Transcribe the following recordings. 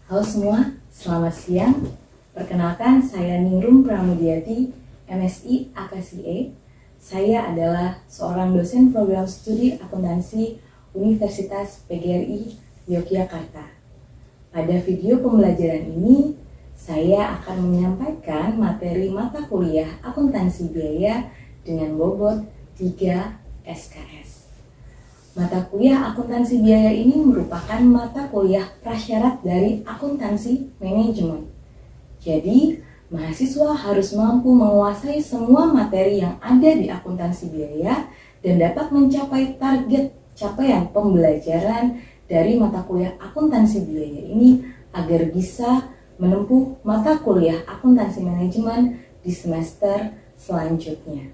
Halo semua, selamat siang. Perkenalkan, saya Ningrum Pramudiati, MSI AKSIE. Saya adalah seorang dosen program studi akuntansi Universitas PGRI Yogyakarta. Pada video pembelajaran ini, saya akan menyampaikan materi mata kuliah akuntansi biaya dengan bobot 3 SKS. Mata kuliah akuntansi biaya ini merupakan mata kuliah prasyarat dari akuntansi manajemen. Jadi, mahasiswa harus mampu menguasai semua materi yang ada di akuntansi biaya dan dapat mencapai target capaian pembelajaran dari mata kuliah akuntansi biaya ini agar bisa menempuh mata kuliah akuntansi manajemen di semester selanjutnya.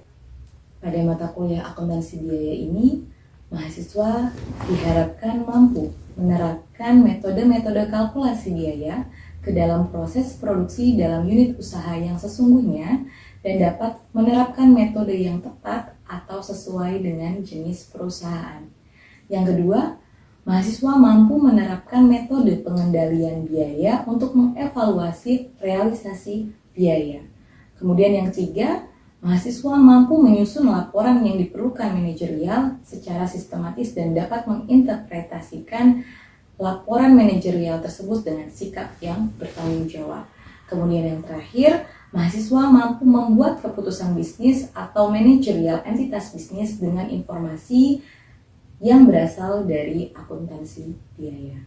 Pada mata kuliah akuntansi biaya ini, mahasiswa diharapkan mampu menerapkan metode-metode kalkulasi biaya ke dalam proses produksi dalam unit usaha yang sesungguhnya dan dapat menerapkan metode yang tepat atau sesuai dengan jenis perusahaan. Yang kedua, mahasiswa mampu menerapkan metode pengendalian biaya untuk mengevaluasi realisasi biaya. Kemudian yang ketiga, mahasiswa mampu menyusun laporan yang diperlukan manajerial secara sistematis dan dapat menginterpretasikan laporan manajerial tersebut dengan sikap yang bertanggung jawab. Kemudian yang terakhir, mahasiswa mampu membuat keputusan bisnis atau manajerial entitas bisnis dengan informasi yang berasal dari akuntansi biaya.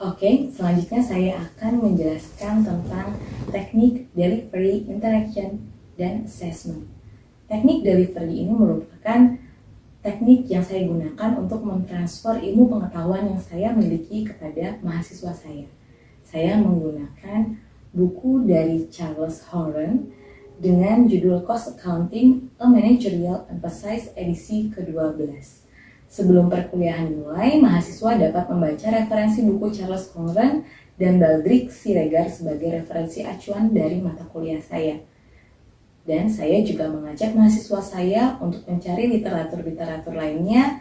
Oke, selanjutnya saya akan menjelaskan tentang teknik delivery, interaction, dan assessment. Teknik delivery ini merupakan teknik yang saya gunakan untuk mentransfer ilmu pengetahuan yang saya miliki kepada mahasiswa saya. Saya menggunakan buku dari Charles Horan dengan judul Cost Accounting, A Managerial Emphasis edisi ke-12. Sebelum perkuliahan dimulai, mahasiswa dapat membaca referensi buku Charles Horan dan Baldrick Siregar sebagai referensi acuan dari mata kuliah saya. Dan saya juga mengajak mahasiswa saya untuk mencari literatur-literatur lainnya,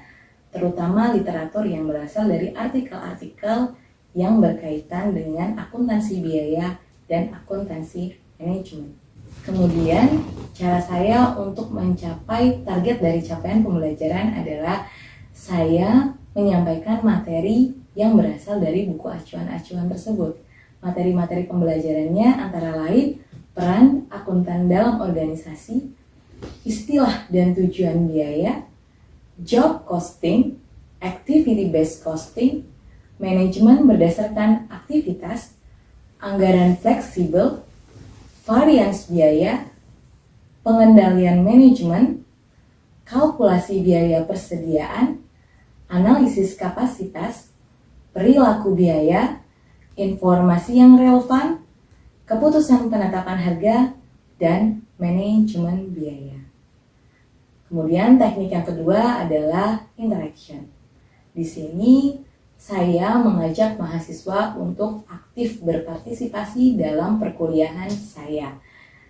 terutama literatur yang berasal dari artikel-artikel yang berkaitan dengan akuntansi biaya dan akuntansi manajemen. Kemudian, cara saya untuk mencapai target dari capaian pembelajaran adalah saya menyampaikan materi yang berasal dari buku acuan-acuan tersebut. Materi-materi pembelajarannya antara lain peran akuntan dalam organisasi, istilah dan tujuan biaya, job costing, activity based costing, manajemen berdasarkan aktivitas, anggaran fleksibel, varians biaya, pengendalian manajemen, kalkulasi biaya persediaan, analisis kapasitas, perilaku biaya, informasi yang relevan, keputusan penetapan harga, dan manajemen biaya. Kemudian teknik yang kedua adalah interaction. Di sini saya mengajak mahasiswa untuk aktif berpartisipasi dalam perkuliahan saya.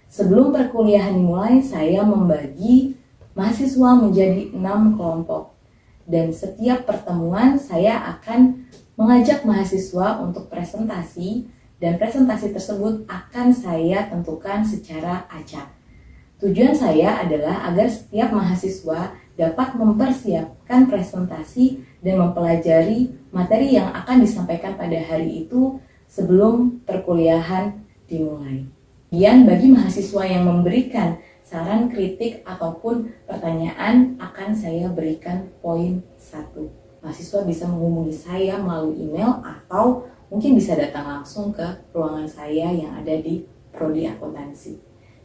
Sebelum perkuliahan dimulai, saya membagi mahasiswa menjadi 6 kelompok. Dan setiap pertemuan saya akan mengajak mahasiswa untuk presentasi, dan presentasi tersebut akan saya tentukan secara acak. Tujuan saya adalah agar setiap mahasiswa dapat mempersiapkan presentasi dan mempelajari materi yang akan disampaikan pada hari itu sebelum perkuliahan dimulai. Dan bagi mahasiswa yang memberikan saran, kritik, ataupun pertanyaan akan saya berikan poin 1. Mahasiswa bisa menghubungi saya melalui email atau mungkin bisa datang langsung ke ruangan saya yang ada di Prodi Akuntansi.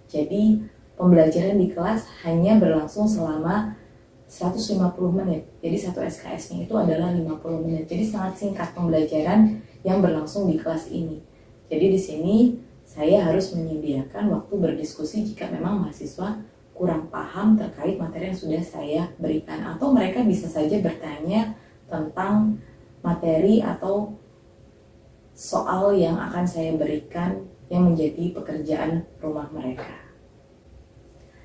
Jadi, pembelajaran di kelas hanya berlangsung selama 150 menit. Jadi, satu SKS-nya itu adalah 50 menit. Jadi, sangat singkat pembelajaran yang berlangsung di kelas ini. Jadi, di sini saya harus menyediakan waktu berdiskusi jika memang mahasiswa kurang paham terkait materi yang sudah saya berikan. Atau mereka bisa saja bertanya tentang materi atau soal yang akan saya berikan yang menjadi pekerjaan rumah mereka.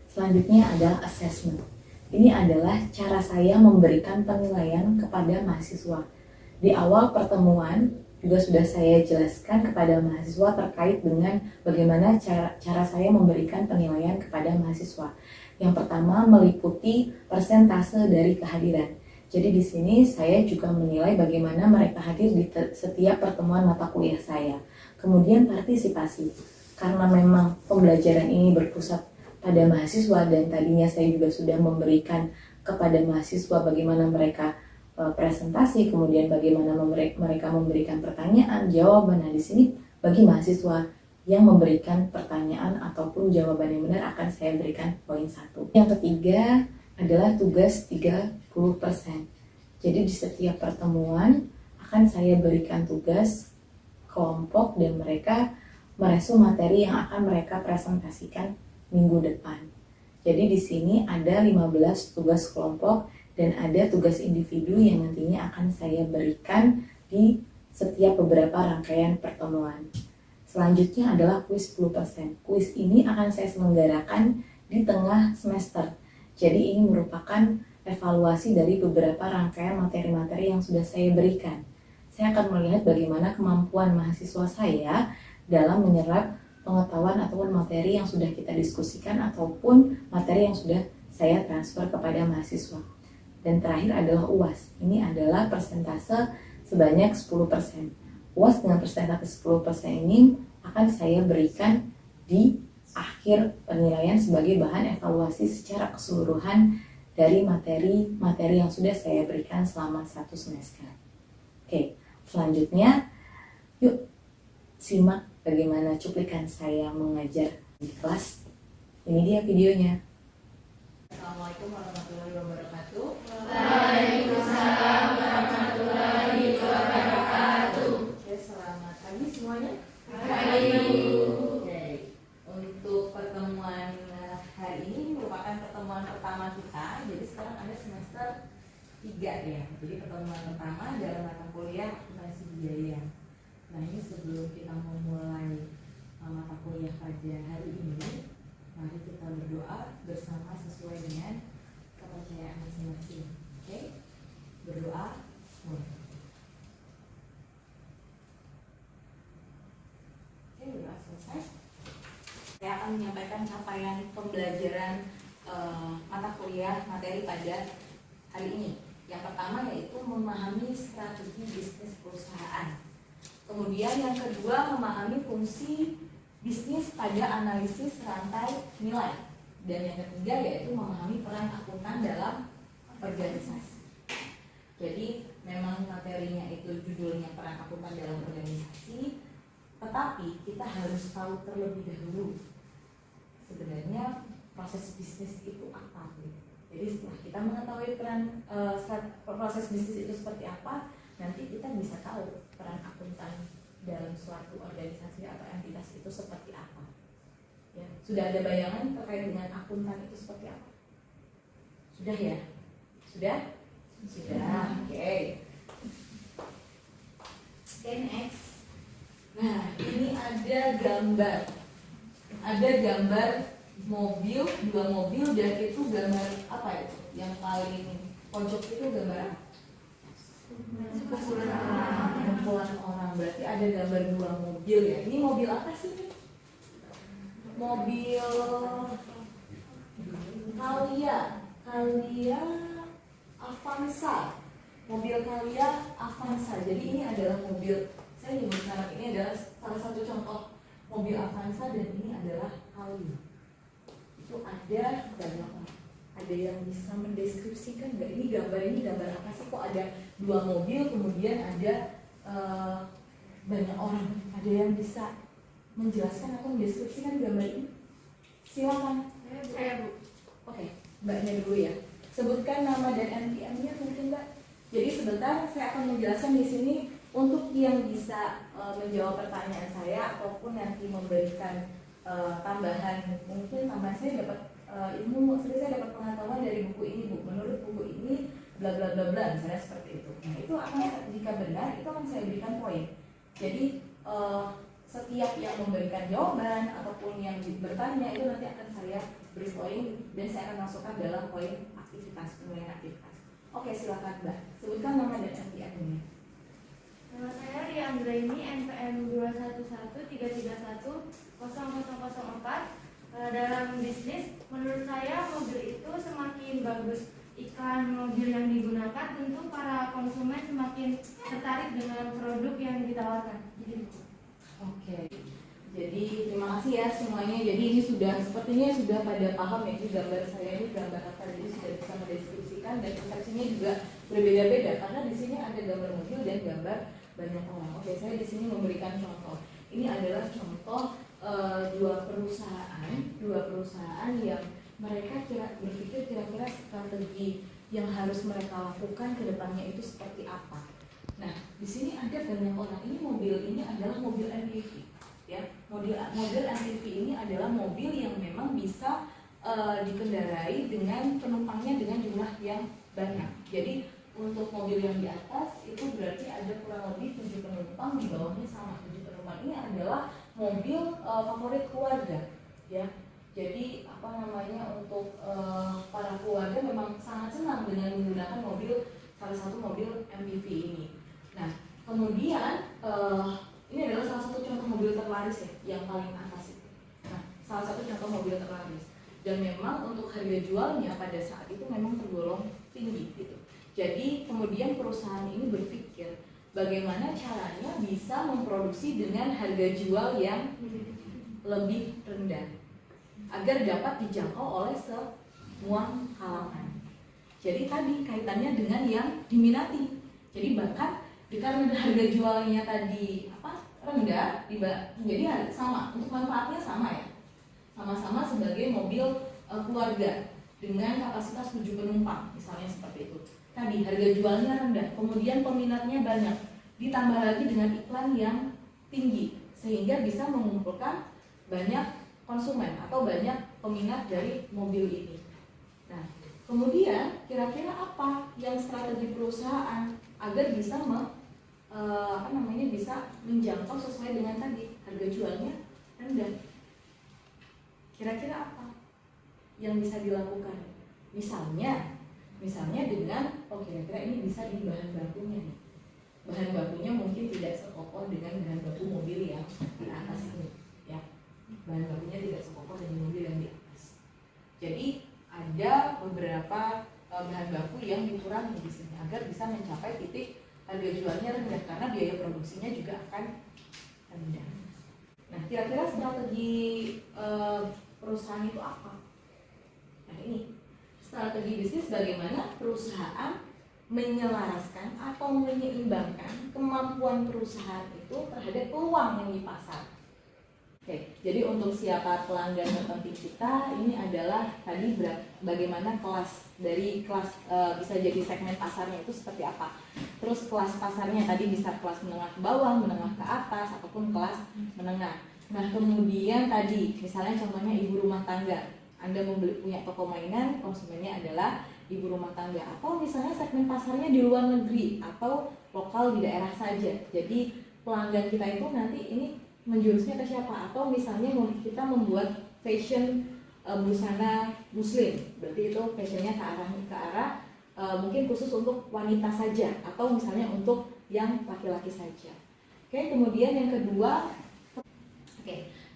Selanjutnya adalah assessment. Ini adalah cara saya memberikan penilaian kepada mahasiswa. Di awal pertemuan, juga sudah saya jelaskan kepada mahasiswa terkait dengan bagaimana cara saya memberikan penilaian kepada mahasiswa. Yang pertama meliputi persentase dari kehadiran. Jadi di sini saya juga menilai bagaimana mereka hadir di setiap pertemuan mata kuliah saya. Kemudian partisipasi, karena memang pembelajaran ini berpusat pada mahasiswa dan tadinya saya juga sudah memberikan kepada mahasiswa bagaimana mereka presentasi, kemudian bagaimana mereka memberikan pertanyaan, jawaban. Nah, di sini bagi mahasiswa yang memberikan pertanyaan ataupun jawaban yang benar akan saya berikan poin 1. Yang ketiga adalah tugas 30%. Jadi di setiap pertemuan akan saya berikan tugas kelompok dan mereka merespon materi yang akan mereka presentasikan minggu depan. Jadi di sini ada 15 tugas kelompok dan ada tugas individu yang nantinya akan saya berikan di setiap beberapa rangkaian pertemuan. Selanjutnya adalah kuis 10%. Kuis ini akan saya selenggarakan di tengah semester. Jadi ini merupakan evaluasi dari beberapa rangkaian materi-materi yang sudah saya berikan. Saya akan melihat bagaimana kemampuan mahasiswa saya dalam menyerap pengetahuan ataupun materi yang sudah kita diskusikan ataupun materi yang sudah saya transfer kepada mahasiswa. Dan terakhir adalah UAS. Ini adalah persentase sebanyak 10%. UAS dengan persentase 10% ini akan saya berikan di akhir penilaian sebagai bahan evaluasi secara keseluruhan dari materi-materi yang sudah saya berikan selama 1 semester. Oke, selanjutnya yuk simak bagaimana cuplikan saya mengajar di kelas. Ini dia videonya. Assalamualaikum warahmatullahi wabarakatuh. Waalaikumsalam warahmatullahi wabarakatuh. Oke, selamat pagi semuanya. Pagi. Oke, untuk pertemuan hari ini merupakan pertemuan pertama kita. Jadi sekarang ada semester 3 ya. Jadi pertemuan pertama dalam mata kuliah akuntansi biaya. Nah, ini sebelum kita memulai mata kuliah pada hari ini, mari kita berdoa bersama sesuai dengan kepercayaan masing-masing. Oke, berdoa. Oke, berdoa selesai. Saya akan menyampaikan capaian pembelajaran mata kuliah materi pada hari ini. Yang pertama yaitu memahami strategi bisnis perusahaan. Kemudian yang kedua memahami fungsi bisnis pada analisis rantai nilai. Dan yang ketiga yaitu memahami peran akuntan dalam organisasi. Jadi memang materinya itu judulnya peran akuntan dalam organisasi, tetapi kita harus tahu terlebih dahulu sebenarnya proses bisnis itu apa. Jadi setelah kita mengetahui peran proses bisnis itu seperti apa, nanti kita bisa tahu peran akuntan dalam suatu organisasi atau entitas itu seperti apa. Ya, sudah ada bayangan terkait dengan akuntan itu seperti apa? Sudah ya? Sudah? Sudah. Oke, next. Nah, ini ada gambar. Ada gambar mobil, 2 mobil, dan itu gambar apa itu? Yang paling pojok itu gambar apa? Kumpulan orang. Berarti ada gambar 2 mobil ya. Ini mobil apa sih? Mobil Kalia Avanza. Mobil Kalia Avanza. Jadi ini adalah mobil, saya nyebut sekarang ini adalah salah satu contoh mobil Avanza dan ini adalah Kalia. Itu ada banyak orang. Ada yang bisa mendeskripsikan nggak ini gambar apa sih, kok ada 2 mobil kemudian ada banyak orang? Ada yang bisa menjelaskan atau mendeskripsikan gambar ini? Silakan. Saya Bu. Oke, mbaknya dulu ya. Sebutkan nama dan NPM-nya mungkin mbak. Jadi sebentar saya akan menjelaskan di sini untuk yang bisa menjawab pertanyaan saya ataupun nanti memberikan tambahan, mungkin tambahan saya dapat ilmu, saya dapat pengetahuan dari buku ini Bu, menurut buku ini bla bla bla bla, misalnya seperti itu. Nah itu akan, jika benar itu akan saya berikan poin. Jadi setiap yang memberikan jawaban ataupun yang bertanya itu nanti akan saya beri poin dan saya akan masukkan dalam poin aktivitas, penilaian aktivitas. Oke, silakan Mbak, sebutkan nama dan NPM-nya. Nama saya Ria Anggraini, NPM 21133100004. Dalam bisnis, menurut saya mobil itu semakin bagus iklan mobil yang digunakan, tentu para konsumen semakin tertarik dengan produk yang ditawarkan. Oke. Jadi terima kasih ya semuanya. Jadi ini sepertinya sudah pada paham ya, ini gambar saya ini gambar apa, jadi sudah bisa mendeskripsikan dan persepsinya juga berbeda-beda karena di sini ada gambar mobil dan gambar banyak orang. Oke, saya di sini memberikan contoh. Ini adalah contoh dua perusahaan yang mereka berpikir kira-kira strategi yang harus mereka lakukan ke depannya itu seperti apa. Nah, di sini ada banyak orang. Ini mobil ini adalah mobil MPV. Ya, mobil MPV ini adalah mobil yang memang bisa dikendarai dengan penumpangnya dengan jumlah yang banyak. Jadi untuk mobil yang di atas itu berarti ada kurang lebih 7 penumpang, di bawahnya sama 7 penumpang. Ini adalah mobil favorit keluarga, ya. Jadi untuk para keluarga memang sangat senang dengan menggunakan salah satu mobil MPV ini. Nah, kemudian ini adalah salah satu contoh mobil terlaris ya, yang paling atas itu. Nah, salah satu contoh mobil terlaris. Dan memang untuk harga jualnya pada saat itu memang tergolong tinggi gitu. Jadi kemudian perusahaan ini berpikir bagaimana caranya bisa memproduksi dengan harga jual yang lebih rendah agar dapat dijangkau oleh semua kalangan. Jadi tadi kaitannya dengan yang diminati. Jadi bahkan karena harga jualnya tadi rendah, jadi sama untuk manfaatnya sama ya, sama-sama sebagai mobil keluarga dengan kapasitas 7 penumpang misalnya seperti itu. Tadi harga jualnya rendah, kemudian peminatnya banyak, ditambah lagi dengan iklan yang tinggi sehingga bisa mengumpulkan banyak konsumen atau banyak peminat dari mobil ini. Nah, kemudian kira-kira apa yang strategi perusahaan agar bisa bisa menjangkau sesuai dengan tadi harga jualnya rendah? Kira-kira apa yang bisa dilakukan? Misalnya dengan kira-kira ini bisa di bahan bakunya nih. Bahan bakunya mungkin tidak sekokoh dengan bahan baku mobil yang di atas ini, ya. Bahan bakunya tidak sekokoh dengan mobil yang di atas. Jadi ada beberapa bahan baku yang dikurangi di sini agar bisa mencapai titik harga jualnya rendah karena biaya produksinya juga akan rendah. Nah, kira-kira strategi perusahaan itu apa? Nah, ini strategi bisnis bagaimana perusahaan menyelaraskan atau menyeimbangkan kemampuan perusahaan itu terhadap peluang yang di pasar. Oke, jadi untuk siapa pelanggan terpenting kita, ini adalah tadi bagaimana kelas bisa jadi segmen pasarnya itu seperti apa. Terus kelas pasarnya tadi bisa kelas menengah ke bawah, menengah ke atas, ataupun kelas menengah. Nah, kemudian tadi misalnya contohnya ibu rumah tangga. Anda punya toko mainan, konsumennya adalah ibu rumah tangga. Atau misalnya segmen pasarnya di luar negeri atau lokal di daerah saja. Jadi pelanggan kita itu nanti ini menjurusnya ke siapa? Atau misalnya kita membuat fashion busana muslim, berarti itu fashionnya ke arah mungkin khusus untuk wanita saja atau misalnya untuk yang laki-laki saja. Oke, kemudian yang kedua,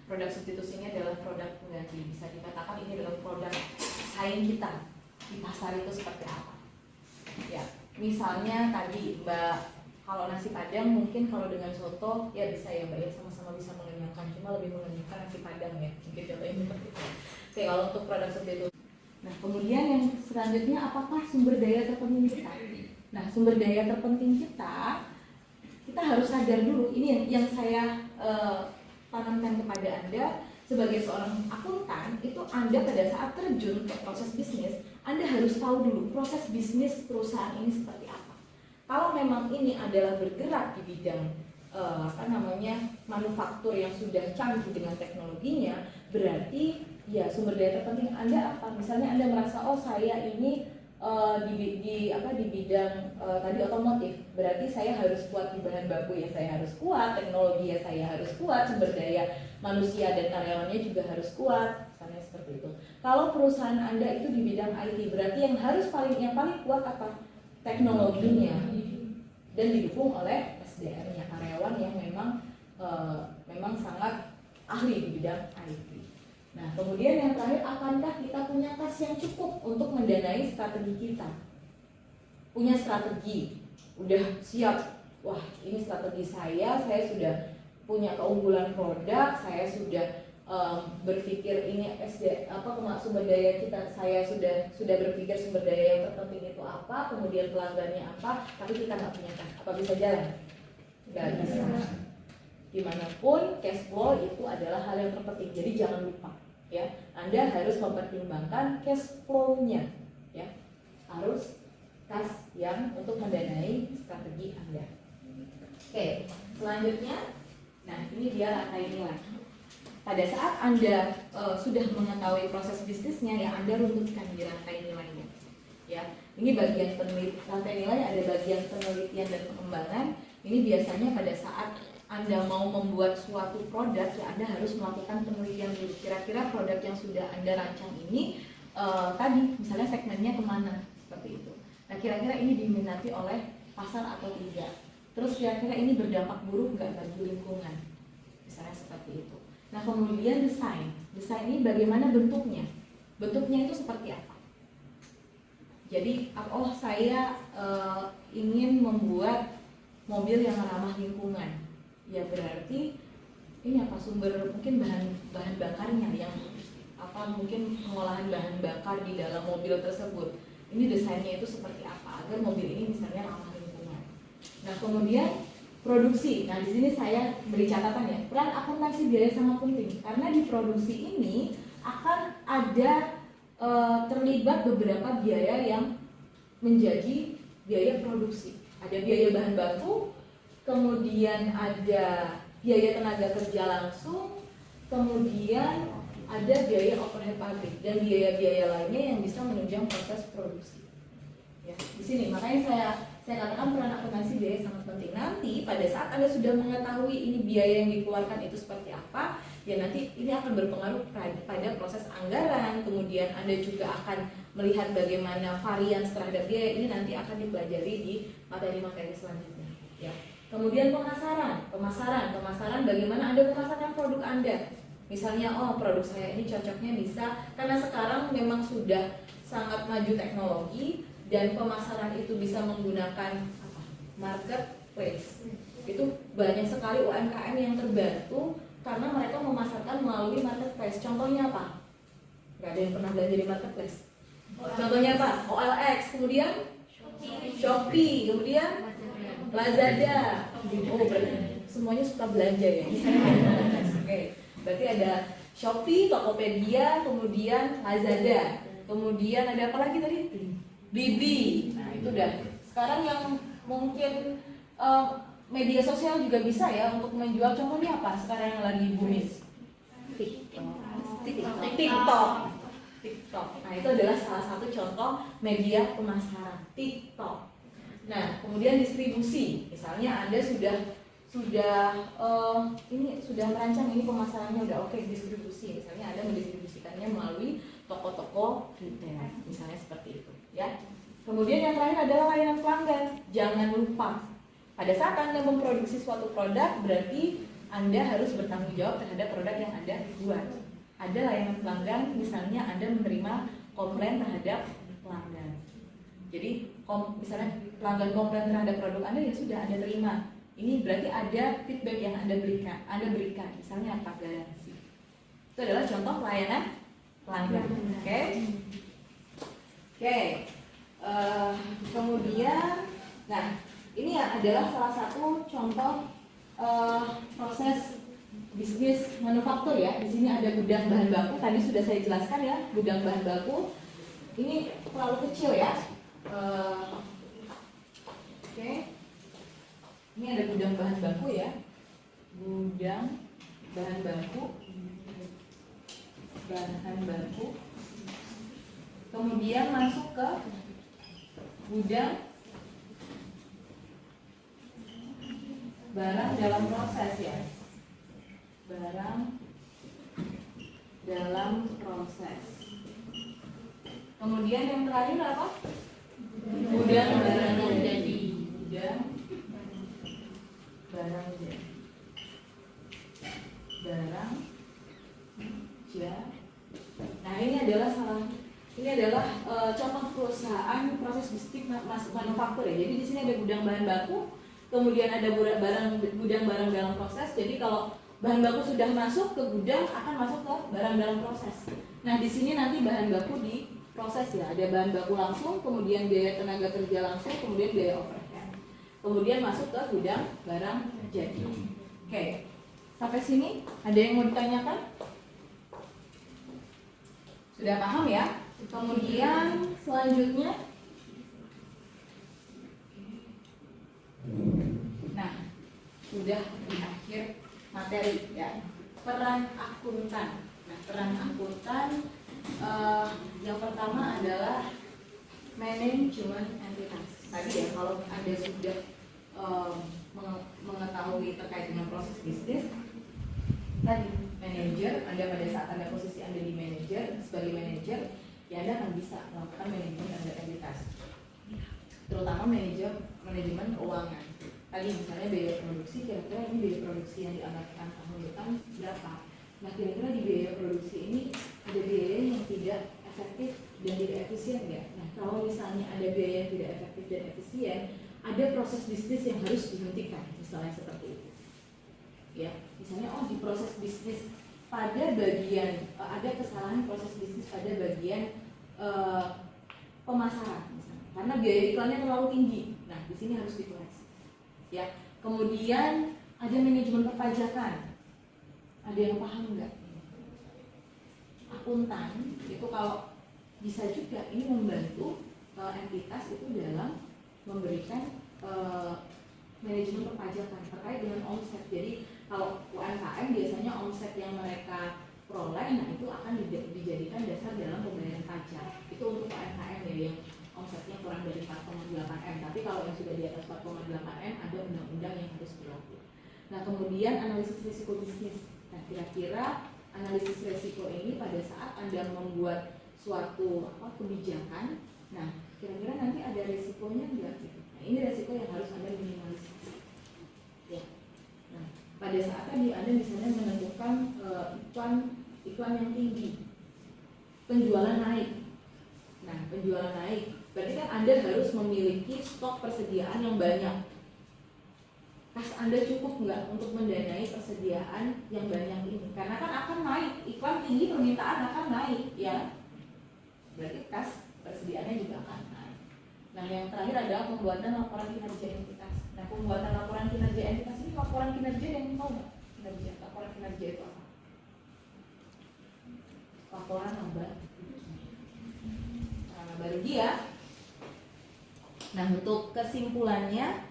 produk substitusi ini adalah produk pengganti. Bisa dikatakan ini adalah produk saing kita di pasar itu seperti apa? Ya, misalnya tadi Mbak, kalau nasi Padang mungkin kalau dengan soto ya bisa ya Mbak ya, sama-sama bisa mengenyangkan, cuma lebih mengenyangkan nasi Padang ya, mungkin contohnya seperti itu. Oke, kalau untuk produk substitusi. Nah, kemudian yang selanjutnya apakah sumber daya terpenting kita? Nah, sumber daya terpenting kita harus sadar dulu. Ini yang saya tanamkan kepada Anda sebagai seorang akuntan, itu Anda pada saat terjun ke proses bisnis, Anda harus tahu dulu proses bisnis perusahaan ini seperti apa. Kalau memang ini adalah bergerak di bidang manufaktur yang sudah canggih dengan teknologinya, berarti ya sumber daya terpenting Anda apa? Misalnya Anda merasa saya ini di bidang tadi otomotif, berarti saya harus kuat di bahan baku ya, saya harus kuat, teknologi ya saya harus kuat, sumber daya manusia dan karyawannya juga harus kuat, misalnya seperti itu. Kalau perusahaan Anda itu di bidang IT, berarti yang paling kuat apa? Teknologinya, dan didukung oleh SDM-nya, karyawan yang memang sangat ahli di bidang IT. Nah, kemudian yang terakhir, akankah kita punya kas yang cukup untuk mendanai strategi kita? Punya strategi, udah siap. Wah, ini strategi saya sudah punya keunggulan produk, saya sudah berpikir ini sumber daya kita, saya sudah berpikir sumber daya yang terpenting itu apa, kemudian pelanggannya apa, tapi kita nggak punya kas. Apa bisa jalan? Nggak bisa. Dimanapun cash flow itu adalah hal yang terpenting, jadi jangan lupa ya, Anda harus mempertimbangkan cash flow-nya ya, harus kas yang untuk mendanai strategi Anda. Oke, selanjutnya, nah ini dia rantai nilai. Pada saat Anda sudah mengetahui proses bisnisnya, ya Anda runtutkan di rantai nilainya. Ya, ini bagian rantai nilai, ada bagian penelitian dan pengembangan. Ini biasanya pada saat Anda mau membuat suatu produk, ya Anda harus melakukan penelitian dulu. Kira-kira produk yang sudah Anda rancang ini tadi, misalnya segmennya kemana, seperti itu. Nah, kira-kira ini diminati oleh pasar atau tidak. Terus kira-kira ini berdampak buruk nggak bagi lingkungan, misalnya seperti itu. Nah, kemudian desain ini bagaimana bentuknya? Bentuknya itu seperti apa? Jadi, saya ingin membuat mobil yang ramah lingkungan. Ya berarti ini apa, sumber mungkin bahan bakarnya yang mungkin pengolahan bahan bakar di dalam mobil tersebut. Ini desainnya itu seperti apa agar mobil ini misalnya ramah lingkungan. Nah, kemudian produksi. Nah, di sini saya beri catatan ya, peran akuntansi biaya sangat penting karena di produksi ini akan ada terlibat beberapa biaya yang menjadi biaya produksi. Ada biaya bahan baku, kemudian ada biaya tenaga kerja langsung, kemudian ada biaya overhead pabrik dan biaya-biaya lainnya yang bisa menunjang proses produksi. Ya, di sini makanya saya katakan peran akuntansi biaya sangat penting. Nanti pada saat Anda sudah mengetahui ini biaya yang dikeluarkan itu seperti apa, ya nanti ini akan berpengaruh pada proses anggaran. Kemudian Anda juga akan melihat bagaimana varians terhadap biaya ini nanti akan dipelajari di materi-materi selanjutnya. Ya. Kemudian pemasaran bagaimana Anda memasarkan produk Anda. Misalnya, produk saya ini cocoknya bisa, karena sekarang memang sudah sangat maju teknologi dan pemasaran itu bisa menggunakan marketplace. Itu banyak sekali UMKM yang terbantu karena mereka memasarkan melalui marketplace. Contohnya apa? Gak ada yang pernah belanja di marketplace. Contohnya apa? OLX, kemudian Shopee, kemudian Lazada. Oh, berarti semuanya suka belanja ya. Oke, berarti ada Shopee, Tokopedia, kemudian Lazada, kemudian ada apa lagi tadi? Blibli. Nah, itu udah. Sekarang yang mungkin media sosial juga bisa ya untuk menjual. Contohnya apa? Sekarang yang lagi booming. TikTok. Nah, itu adalah salah satu contoh media pemasaran, TikTok. Nah, kemudian distribusi. Misalnya Anda sudah merancang ini pemasarannya udah oke, distribusi. Misalnya Anda mendistribusikannya melalui toko-toko retail, misalnya seperti itu, ya. Kemudian yang terakhir adalah layanan pelanggan. Jangan lupa, pada saat Anda memproduksi suatu produk, berarti Anda harus bertanggung jawab terhadap produk yang Anda buat. Ada layanan pelanggan, misalnya Anda menerima komplain terhadap pelanggan. Jadi misalnya pelanggan komplain terhadap produk Anda, ya sudah Anda terima. Ini berarti ada feedback yang Anda berikan. Misalnya apa? Garansi. Itu adalah contoh layanan pelanggan. Oke. Kemudian, nah ini adalah salah satu contoh proses bisnis manufaktur ya. Di sini ada gudang bahan baku. Tadi sudah saya jelaskan ya, gudang bahan baku. Ini terlalu kecil ya. Oke. Ini ada gudang bahan baku ya. Gudang bahan baku. Kemudian masuk ke gudang barang dalam proses ya. Barang dalam proses. Kemudian yang terakhir apa? Gudang barang yang jadi. Gudang barang barang nah ini adalah contoh perusahaan proses bisnis manufaktur ya. Jadi di sini ada gudang bahan baku, kemudian ada gudang barang dalam proses. Jadi kalau bahan baku sudah masuk ke gudang, akan masuk ke barang dalam proses. Nah di sini nanti bahan baku diproses ya. Ada bahan baku langsung, kemudian biaya tenaga kerja langsung, kemudian biaya overhead, kemudian masuk ke gudang barang jadi. Oke, sampai sini ada yang mau ditanyakan? Sudah paham ya? Kemudian selanjutnya, nah sudah di akhir materi ya, peran akuntan. Nah peran akuntan yang pertama adalah manajemen entitas. Tadi ya kalau Anda sudah mengetahui terkait dengan proses bisnis, tadi manajer, Anda pada saat Anda posisi Anda di manajer, sebagai manajer, ya Anda akan bisa melakukan manajemen entitas, terutama manajemen keuangan. Tadi misalnya biaya produksi, kira-kira ini biaya produksi yang dianggarkan tahun depan berapa? Nah kira-kira di biaya produksi ini ada biaya yang tidak efektif dan tidak efisien nggak? Nah kalau misalnya ada biaya yang tidak efektif dan efisien, ada proses bisnis yang harus dihentikan, misalnya seperti itu. Ya, misalnya di proses bisnis pada bagian ada kesalahan proses bisnis pada bagian pemasaran misalnya, karena biaya iklannya terlalu tinggi. Nah, di sini harus dikoreksi. Ya, kemudian ada manajemen perpajakan. Ada yang paham nggak? Akuntan itu kalau bisa juga ini membantu entitas itu dalam memberikan manajemen perpajakan terkait dengan omset. Jadi kalau UMKM biasanya omset yang mereka peroleh, nah itu akan dijadikan dasar dalam pembayaran pajak. Itu untuk UMKM ya yang omsetnya kurang dari 4,8 M. Tapi kalau yang sudah di atas 4,8 M ada undang-undang yang harus berlaku. Nah kemudian analisis risiko bisnis. Nah kira-kira analisis risiko ini pada saat Anda membuat suatu kebijakan, nah kira-kira nanti ada risikonya enggak gitu. Nah ini risiko yang harus Anda minimalisasi. Ya. Nah pada saat tadi Anda misalnya menentukan iklan yang tinggi, penjualan naik. Nah penjualan naik, berarti kan Anda harus memiliki stok persediaan yang banyak. Kas Anda cukup nggak untuk mendanai persediaan yang banyak ini? Karena kan akan naik, iklan tinggi permintaan akan naik, ya. Berarti kas persediaannya juga akan naik. Nah yang terakhir adalah pembuatan laporan kinerja entitas. Nah pembuatan laporan kinerja entitas ini laporan kinerja yang tahu nggak? Laporan kinerja itu apa? Laporan laba rugi ya. Nah untuk kesimpulannya,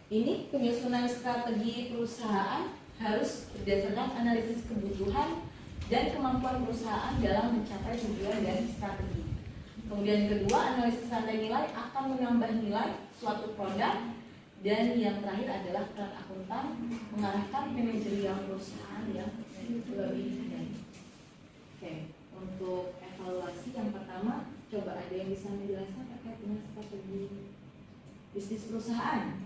ini penyusunan strategi perusahaan harus berdasarkan analisis kebutuhan dan kemampuan perusahaan dalam mencapai tujuan dan strategi. Kemudian kedua, analisis rantai nilai akan menambah nilai suatu produk. Dan yang terakhir adalah peran akuntan mengarahkan manajerial perusahaan yang lebih baik. Oke, untuk evaluasi yang pertama, coba ada yang bisa menjelaskan terkait dengan strategi bisnis perusahaan.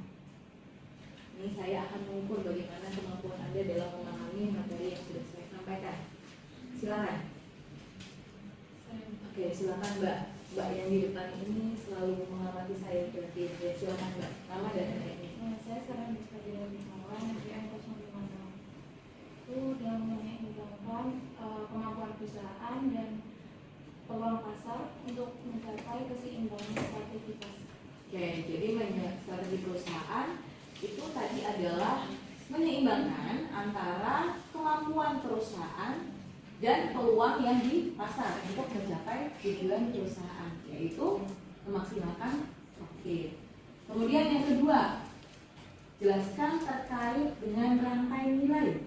Ini saya akan mengukur bagaimana kemampuan Anda dalam memahami materi yang sudah saya sampaikan. Silakan. Oke, silakan Mbak yang di depan ini selalu mengamati saya berarti. Ya, silakan Mbak. Nama dan NPM. Saya sekarang bisa jadi bintang NPM 056. Itu yang menunjukkan kemampuan perusahaan dan peluang pasar untuk mencapai keseimbangan strategitas. Oke, jadi strategi perusahaan itu tadi adalah menyeimbangkan antara kemampuan perusahaan dan peluang yang di pasar untuk mencapai tujuan perusahaan, yaitu memaksimalkan profit. Kemudian yang kedua, jelaskan terkait dengan rantai nilai.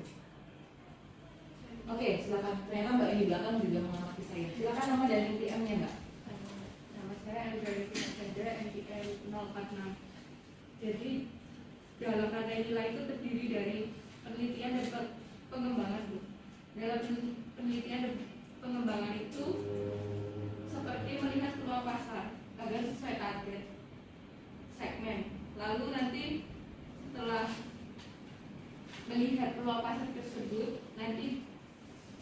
Oke, silakan. Ternyata Mbak yang di belakang juga mengamati saya. Silakan nama dan NPM-nya Mbak. Nama saya Elizabeth Chandra, NPM 046. Jadi dalam rantai nilai itu terdiri dari penelitian dan pengembangan. Dalam penelitian dan pengembangan itu seperti melihat peluang pasar agar sesuai target segmen. Lalu nanti setelah tersebut nanti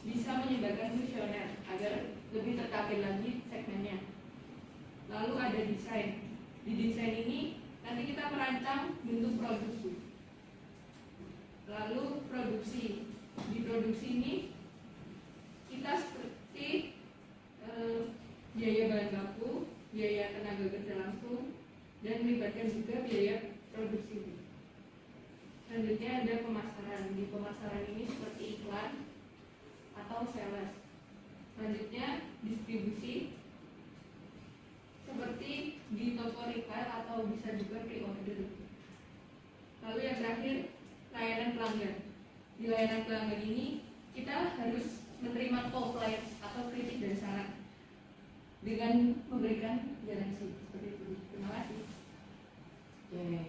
bisa menyebarkan kuesioner agar lebih terkapit lagi segmennya. Lalu ada desain. Di desain ini nanti kita merancang bentuk produksi. Lalu produksi. Di produksi ini kita seperti biaya bahan baku, biaya tenaga kerja langsung, dan melibatkan juga biaya produksi. Selanjutnya ada pemasaran. Di pemasaran ini seperti iklan atau sales. Selanjutnya distribusi seperti di toko retail atau bisa juga pre-order. Lalu yang terakhir layanan pelanggan. Di layanan pelanggan ini kita harus menerima complaint atau kritik dan saran dengan memberikan garansi seperti itu. Terima kasih. Oke,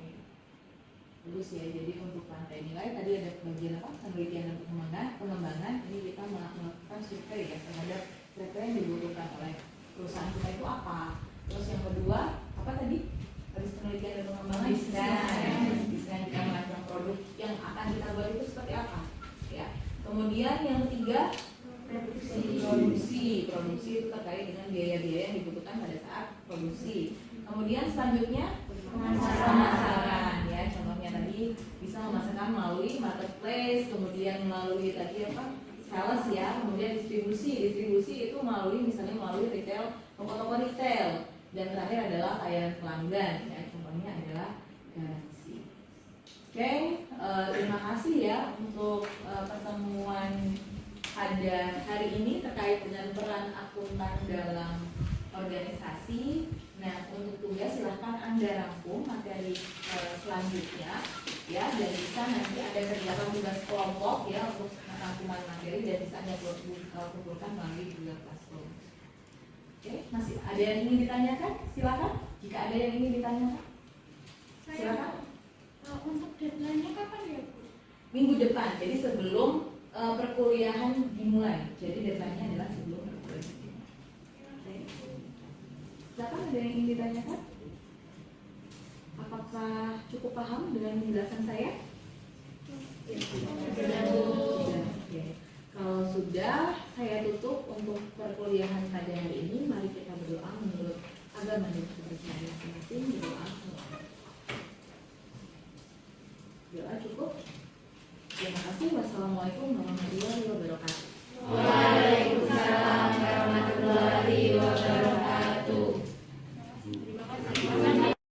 bagus ya. Jadi untuk rantai nilai tadi ada bagian apa? Penelitian dan pengembangan. Ini kita melakukan survei ya terhadap kira-kira yang dibutuhkan oleh perusahaan kita itu apa. Terus yang kedua apa tadi? Habis penelitian dan pengembangan desain kita merancang produk yang akan kita buat itu seperti apa? Ya. Kemudian yang ketiga produksi itu terkait dengan biaya-biaya yang dibutuhkan pada saat produksi. Kemudian selanjutnya pemasaran ya, contohnya tadi bisa memasarkan melalui marketplace, kemudian melalui tadi apa sales ya, kemudian distribusi itu melalui misalnya melalui retail, toko-toko retail, dan terakhir adalah layanan pelanggan ya, contohnya adalah garansi. Oke, terima kasih ya untuk pertemuan pada hari ini terkait dengan peran akuntan dalam organisasi. Nah, untuk tugas silahkan Anda rangkum materi selanjutnya ya, dan bisa nanti ada kerjakan tugas kelompok ya untuk rangkuman materi dan bisa Anda kumpulkan melalui Google Classroom. Oke, masih ada yang ingin ditanyakan? Silakan. Jika ada yang ingin ditanyakan, silakan. Untuk deadline-nya kapan ya, Bu? Minggu depan, jadi sebelum perkuliahan dimulai. Jadi deadline-nya adalah sebelum perkuliahan dimulai. Silakan, ada yang ingin ditanyakan? Apakah cukup paham dengan penjelasan saya? Sudah. Oke. Kalau sudah, saya tutup untuk perkuliahan pada hari ini. Mari kita berdoa menurut agama dan kepercayaan masing-masing. Berdoa. Doa cukup. Terima kasih. Wassalamualaikum warahmatullahi wabarakatuh.